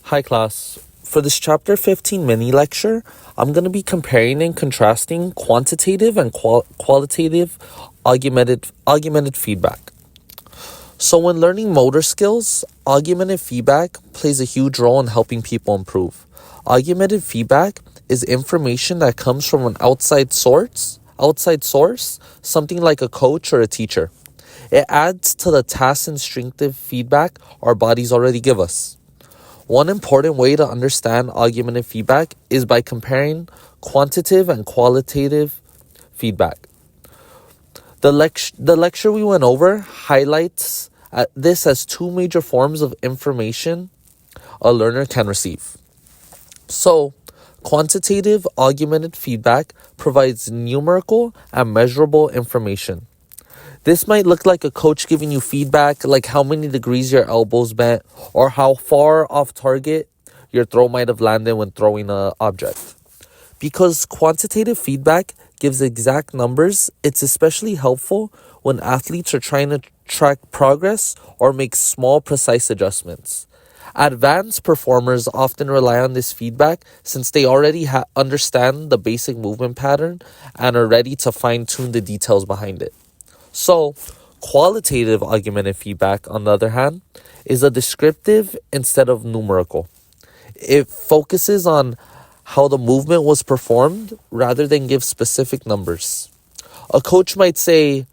Hi class. For this chapter 15 mini lecture, I'm going to be comparing and contrasting quantitative and qualitative augmented feedback. So when learning motor skills, augmented feedback plays a huge role in helping people improve. Augmented feedback is information that comes from an outside source, something like a coach or a teacher. It adds to the task instinctive feedback our bodies already give us. One important way to understand augmented feedback is by comparing quantitative and qualitative feedback. The lecture we went over highlights this as two major forms of information a learner can receive. So, quantitative augmented feedback provides numerical and measurable information. This might look like a coach giving you feedback, like how many degrees your elbows bent or how far off target your throw might have landed when throwing an object. Because quantitative feedback gives exact numbers, it's especially helpful when athletes are trying to track progress or make small, precise adjustments. Advanced performers often rely on this feedback since they already understand the basic movement pattern and are ready to fine-tune the details behind it. So, qualitative augmented feedback, on the other hand, is a descriptive instead of numerical. It focuses on how the movement was performed rather than give specific numbers. A coach might say,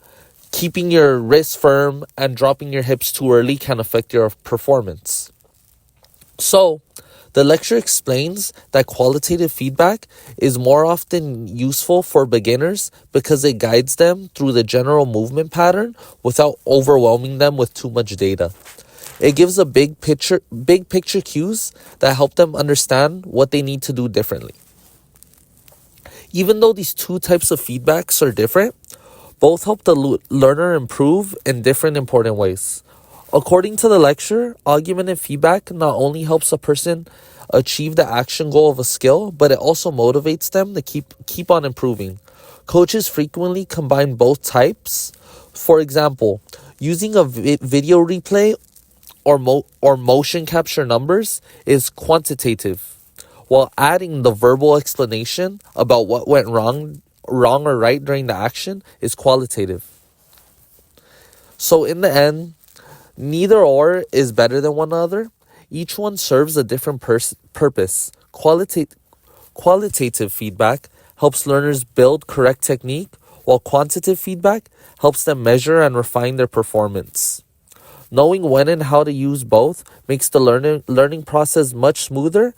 keeping your wrists firm and dropping your hips too early can affect your performance. So, the lecture explains that qualitative feedback is more often useful for beginners because it guides them through the general movement pattern without overwhelming them with too much data. It gives a big picture cues that help them understand what they need to do differently. Even though these two types of feedbacks are different, both help the learner improve in different important ways. According to the lecture, augmented feedback not only helps a person achieve the action goal of a skill, but it also motivates them to keep on improving. Coaches frequently combine both types. For example, using a video replay or motion capture numbers is quantitative, while adding the verbal explanation about what went wrong or right during the action is qualitative. So in the end, neither or is better than one another. Each one serves a different purpose. Qualitative feedback helps learners build correct technique, while quantitative feedback helps them measure and refine their performance. Knowing when and how to use both makes the learning process much smoother